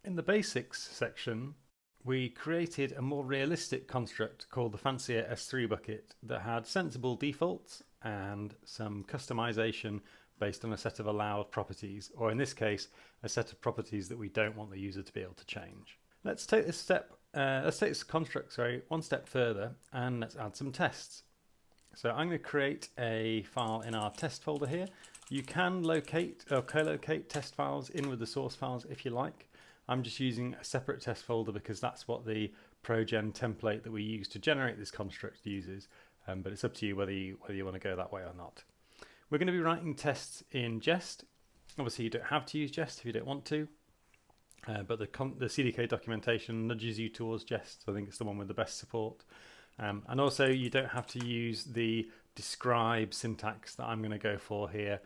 In the basics section, we created a more realistic construct called the Fancier S3 bucket that had sensible defaults and some customization based on a set of allowed properties, or in this case, a set of properties that we don't want the user to be able to change. Let's take this construct one step further, and let's add some tests. So I'm going to create a file in our test folder here. You can locate or co-locate test files in with the source files if you like. I'm just using a separate test folder because that's what the ProGen template that we use to generate this construct uses, but it's up to you whether you want to go that way or not. We're going to be writing tests in Jest. Obviously you don't have to use Jest if you don't want to, but the CDK documentation nudges you towards Jest. So I think it's the one with the best support. And also you don't have to use the describe syntax that I'm going to go for here.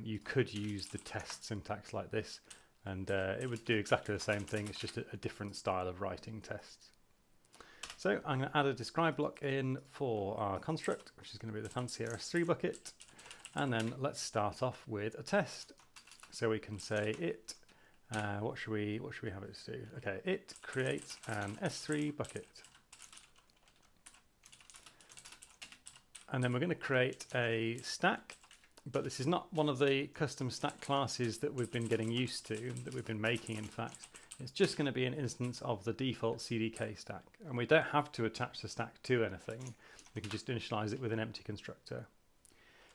You could use the test syntax like this, and it would do exactly the same thing. It's just a different style of writing tests. So I'm going to add a describe block in for our construct, which is going to be the Fancier S3 bucket. And then let's start off with a test. So we can say it, what should we have it do? Okay, it creates an S3 bucket. And then we're going to create a stack, but this is not one of the custom stack classes that we've been getting used to, that we've been making in fact. It's just going to be an instance of the default CDK stack, and we don't have to attach the stack to anything. We can just initialize it with an empty constructor.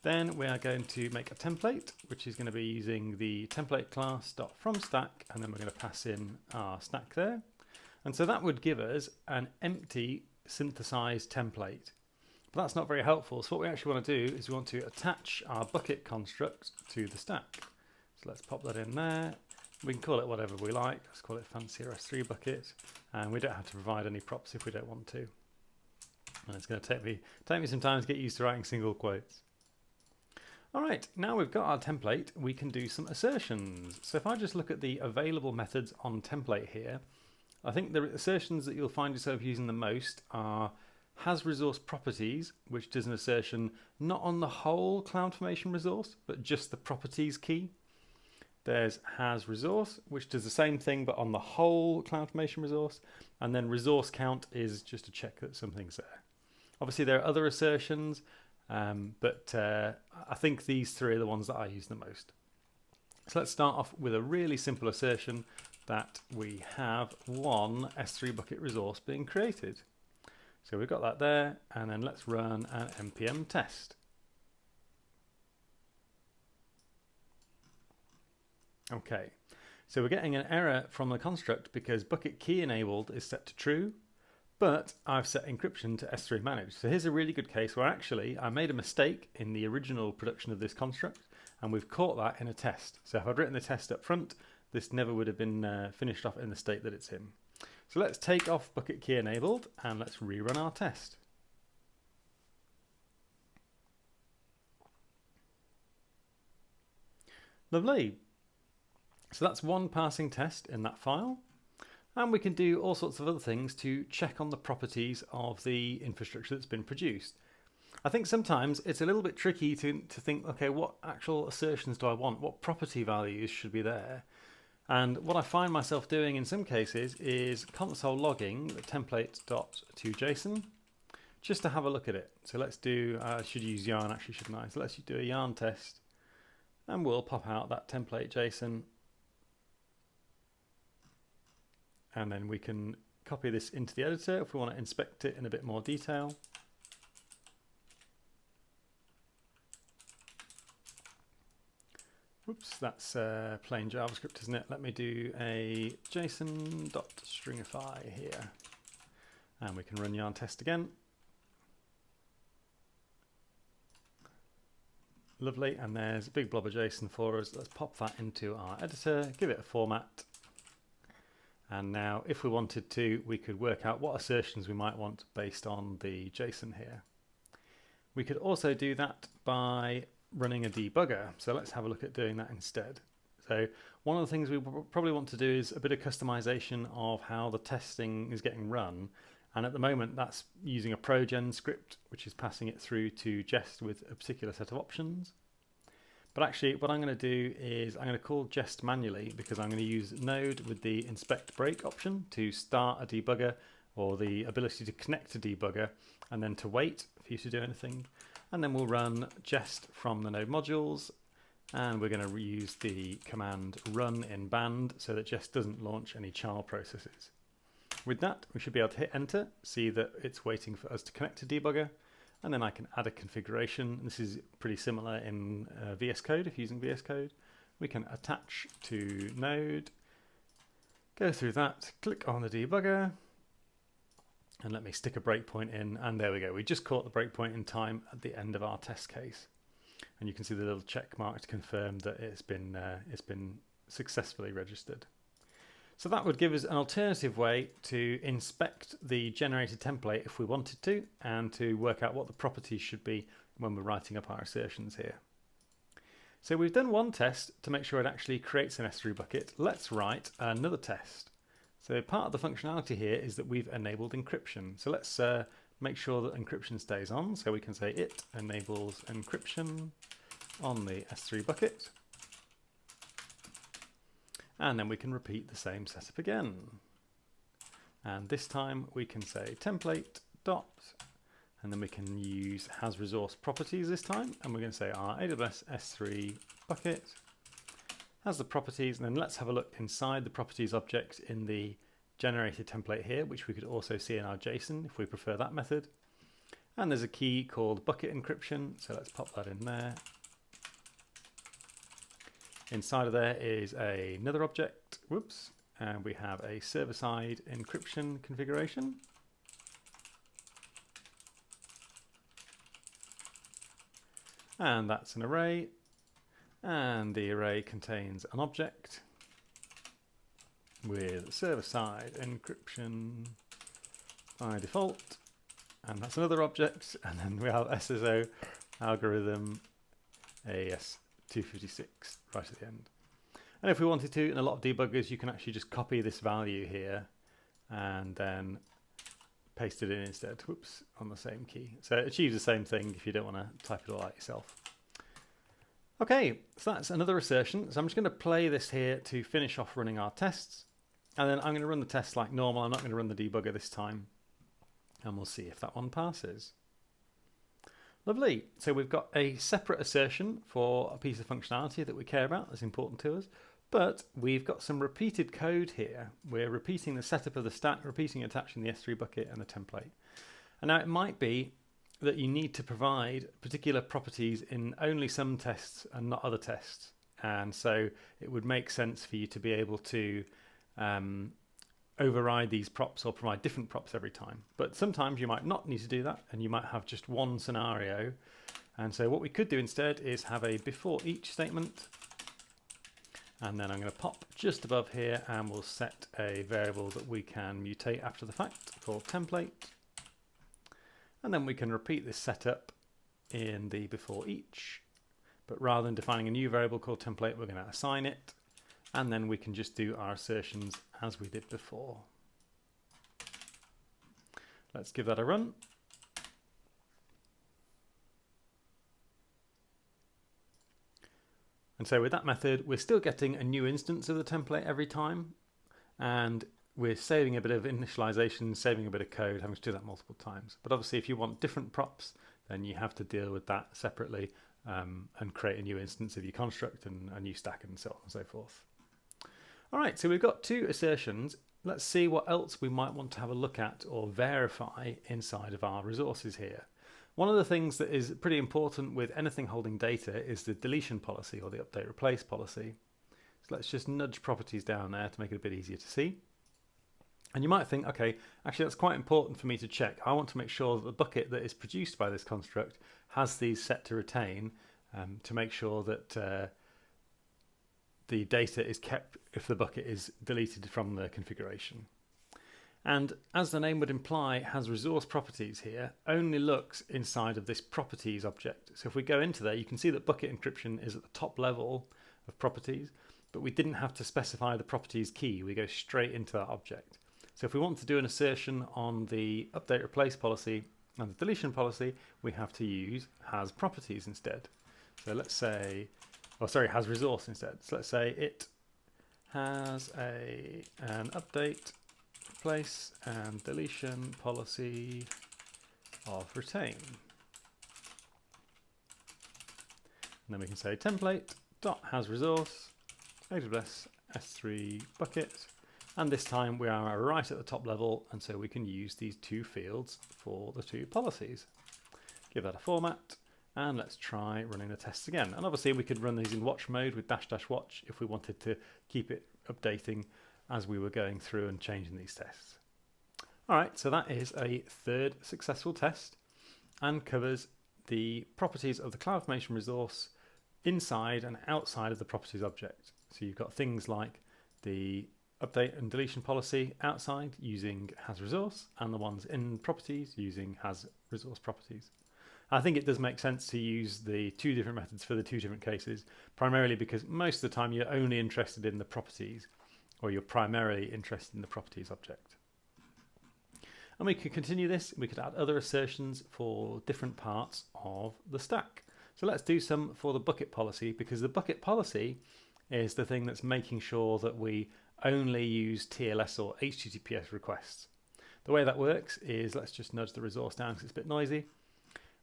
Then we are going to make a template, which is going to be using the template class.fromStack, and then we're going to pass in our stack there. And so that would give us an empty synthesized template. But that's not very helpful. So what we actually want to do is we want to attach our bucket construct to the stack. So let's pop that in there. We can call it whatever we like. Let's call it Fancier S3 bucket, and we don't have to provide any props if we don't want to. And it's going to take me some time to get used to writing single quotes. All right, now we've got our template, we can do some assertions. So if I just look at the available methods on template here, I think the assertions that you'll find yourself using the most are has resource properties, which does an assertion not on the whole CloudFormation resource, but just the properties key. There's has resource, which does the same thing, but on the whole CloudFormation resource. And then resource count is just to check that something's there. Obviously, there are other assertions, but I think these three are the ones that I use the most. So let's start off with a really simple assertion that we have one S3 bucket resource being created. So we've got that there, and then let's run an npm test. Okay, so we're getting an error from the construct because bucket key enabled is set to true, but I've set encryption to S3 manage. So here's a really good case where actually I made a mistake in the original production of this construct, and we've caught that in a test. So if I'd written the test up front, this never would have been finished off in the state that it's in. So let's take off bucket key enabled and let's rerun our test. Lovely. So that's one passing test in that file. And we can do all sorts of other things to check on the properties of the infrastructure that's been produced. I think sometimes it's a little bit tricky to think, okay, what actual assertions do I want? What property values should be there? And what I find myself doing in some cases is console logging the template.toJSON just to have a look at it. So let's do, I should use yarn actually, shouldn't I? So let's do a yarn test and we'll pop out that template JSON. And then we can copy this into the editor if we want to inspect it in a bit more detail. Whoops, that's plain JavaScript, isn't it? Let me do a JSON.stringify here. And we can run yarn test again. Lovely, and there's a big blob of JSON for us. Let's pop that into our editor, give it a format. And now if we wanted to, we could work out what assertions we might want based on the JSON here. We could also do that by running a debugger. So let's have a look at doing that instead. So one of the things we probably want to do is a bit of customization of how the testing is getting run. And at the moment that's using a ProGen script, which is passing it through to Jest with a particular set of options. But actually what I'm going to do is I'm going to call Jest manually, because I'm going to use node with the inspect break option to start a debugger, or the ability to connect to debugger, and then to wait for you to do anything. And then we'll run Jest from the node modules, and we're going to reuse the command run in band so that Jest doesn't launch any child processes. With that, we should be able to hit enter, see that it's waiting for us to connect to debugger, and then I can add a configuration. This is pretty similar in VS Code. If using VS Code, we can attach to node, go through that, click on the debugger, and let me stick a breakpoint in, and there we go. We just caught the breakpoint in time at the end of our test case, and you can see the little check mark to confirm that it's been successfully registered. So that would give us an alternative way to inspect the generated template if we wanted to, and to work out what the properties should be when we're writing up our assertions here. So we've done one test to make sure it actually creates an S3 bucket. Let's write another test. So part of the functionality here is that we've enabled encryption. So let's make sure that encryption stays on. So we can say it enables encryption on the S3 bucket. And then we can repeat the same setup again. And this time we can say template dot, and then we can use has resource properties this time, and we're going to say our AWS S3 bucket has the properties, and then let's have a look inside the properties object in the generated template here, which we could also see in our JSON if we prefer that method. And there's a key called bucket encryption, so let's pop that in there. Inside of there is another object, whoops, and we have a server-side encryption configuration. And that's an array, and the array contains an object with server-side encryption by default, and that's another object, and then we have SSO algorithm AS256 right at the end. And if we wanted to, in a lot of debuggers, you can actually just copy this value here and then paste it in instead, whoops, on the same key. So it achieves the same thing if you don't want to type it all out yourself. Okay, so that's another assertion. So I'm just going to play this here to finish off running our tests. And then I'm going to run the tests like normal. I'm not going to run the debugger this time. And we'll see if that one passes. Lovely. So we've got a separate assertion for a piece of functionality that we care about, that's important to us. But we've got some repeated code here. We're repeating the setup of the stack, repeating attaching the S3 bucket and the template. And now it might be that you need to provide particular properties in only some tests and not other tests. And so it would make sense for you to be able to override these props or provide different props every time. But sometimes you might not need to do that, and you might have just one scenario. And so what we could do instead is have a before each statement, and then I'm going to pop just above here, and we'll set a variable that we can mutate after the fact called template, and then we can repeat this setup in the before each, but rather than defining a new variable called template, we're going to assign it, and then we can just do our assertions as we did before. Let's give that a run. And so with that method, we're still getting a new instance of the template every time, and we're saving a bit of initialization, saving a bit of code, having to do that multiple times. But obviously if you want different props, then you have to deal with that separately and create a new instance of your construct and a new stack and so on and so forth. All right, so we've got two assertions. Let's see what else we might want to have a look at or verify inside of our resources here. One of the things that is pretty important with anything holding data is the deletion policy or the update replace policy. So let's just nudge properties down there to make it a bit easier to see. And you might think, okay, actually that's quite important for me to check. I want to make sure that the bucket that is produced by this construct has these set to retain to make sure that the data is kept if the bucket is deleted from the configuration. And as the name would imply, has resource properties here, only looks inside of this properties object. So if we go into there, you can see that bucket encryption is at the top level of properties, but we didn't have to specify the properties key. We go straight into that object. So if we want to do an assertion on the update replace policy and the deletion policy, we have to use has properties instead. So let's say or sorry, has resource instead. So let's say it has an update, replace and deletion policy of retain. And then we can say template dot has resource AWS S3 bucket, and this time we are right at the top level, and so we can use these two fields for the two policies. Give that a format, and let's try running the tests again. And obviously we could run these in watch mode with --watch if we wanted to keep it updating as we were going through and changing these tests. All right, so that is a third successful test and covers the properties of the CloudFormation resource inside and outside of the properties object. So you've got things like the update and deletion policy outside using has resource, and the ones in properties using has resource properties. I think it does make sense to use the two different methods for the two different cases, primarily because most of the time you're only interested in the properties, or you're primarily interested in the properties object. And we could continue this, we could add other assertions for different parts of the stack. So let's do some for the bucket policy, because the bucket policy is the thing that's making sure that we only use TLS or HTTPS requests. The way that works is, let's just nudge the resource down because it's a bit noisy.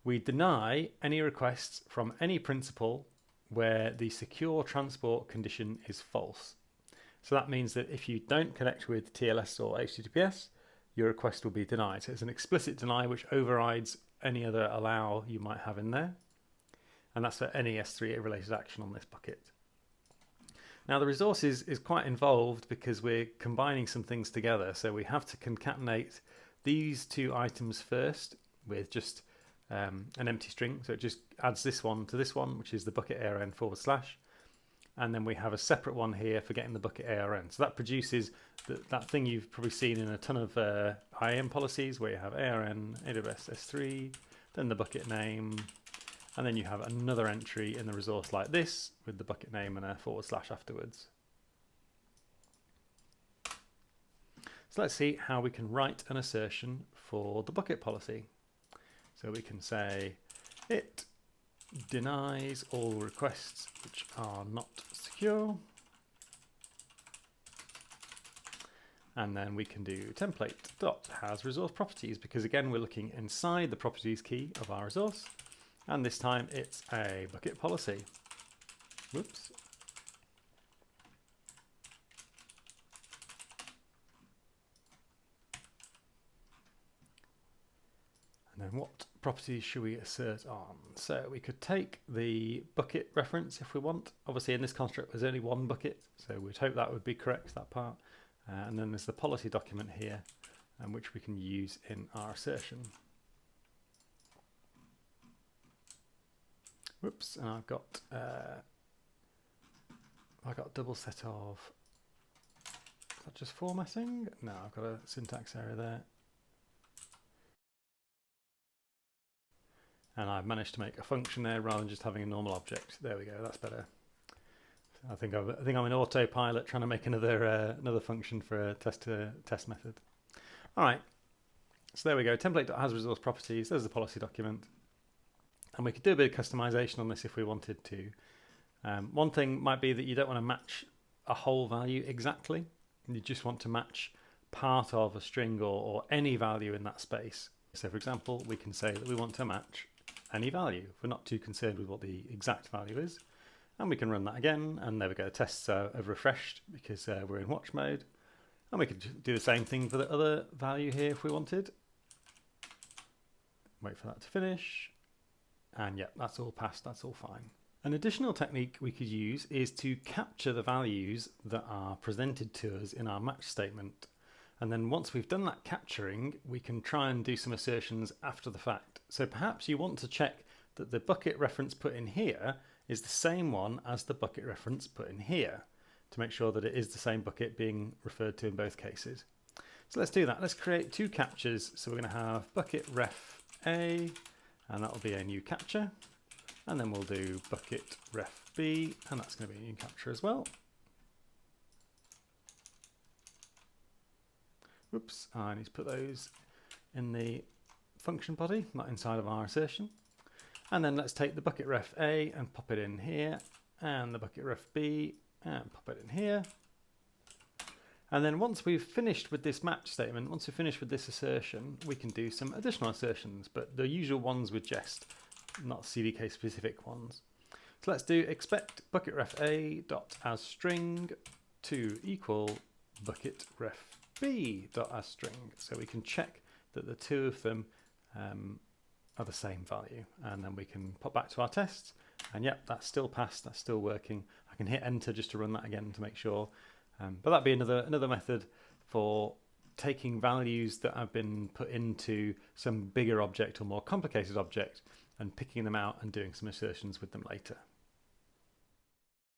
We deny any requests from any principal where the secure transport condition is false. So that means that if you don't connect with TLS or HTTPS, your request will be denied. So it's an explicit deny which overrides any other allow you might have in there. And that's for any S3 related action on this bucket. Now the resource is quite involved because we're combining some things together. So we have to concatenate these two items first with just an empty string. So it just adds this one to this one, which is the bucket ARN /. And then we have a separate one here for getting the bucket ARN. So that produces that thing you've probably seen in a ton of IAM policies where you have ARN, AWS S3, then the bucket name, and then you have another entry in the resource like this with the bucket name and a / afterwards. So let's see how we can write an assertion for the bucket policy. So we can say it denies all requests which are not secure. And then we can do template dot has resource properties, because again we're looking inside the properties key of our resource, and this time it's a bucket policy. Whoops. And then what properties should we assert on? So we could take the bucket reference if we want. Obviously in this construct there's only one bucket, so we'd hope that would be correct, that part. And then there's the policy document here, which we can use in our assertion. Whoops, and I've got double set of, is that just formatting? No, I've got a syntax error there. And I've managed to make a function there rather than just having a normal object. There we go, that's better. I think I'm in autopilot trying to make another function for a test method. All right, so there we go. Template.has resource properties. There's the policy document, and we could do a bit of customization on this if we wanted to. One thing might be that you don't want to match a whole value exactly. You just want to match part of a string or any value in that space. So, for example, we can say that we want to match any value. We're not too concerned with what the exact value is. And we can run that again, and there we go, tests have refreshed because we're in watch mode. And we could do the same thing for the other value here if we wanted. Wait for that to finish. And yeah, that's all passed, that's all fine. An additional technique we could use is to capture the values that are presented to us in our match statement. And then once we've done that capturing, we can try and do some assertions after the fact. So perhaps you want to check that the bucket reference put in here is the same one as the bucket reference put in here to make sure that it is the same bucket being referred to in both cases. So let's do that. Let's create two captures. So we're going to have bucket ref A, and that will be a new capture. And then we'll do bucket ref B, and that's going to be a new capture as well. Oops, I need to put those in the function body, not inside of our assertion. And then let's take the bucket ref A and pop it in here, and the bucket ref B, and pop it in here. And then once we've finished with this match statement, once we've finished with this assertion, we can do some additional assertions, but the usual ones with Jest, not CDK specific ones. So let's do expect bucket ref A dot as string to equal bucket ref B dot as string. So we can check that the two of them are the same value, and then we can pop back to our tests, and yep, that's still passed, that's still working. I can hit enter just to run that again to make sure. But that'd be another method for taking values that have been put into some bigger object or more complicated object and picking them out and doing some assertions with them later.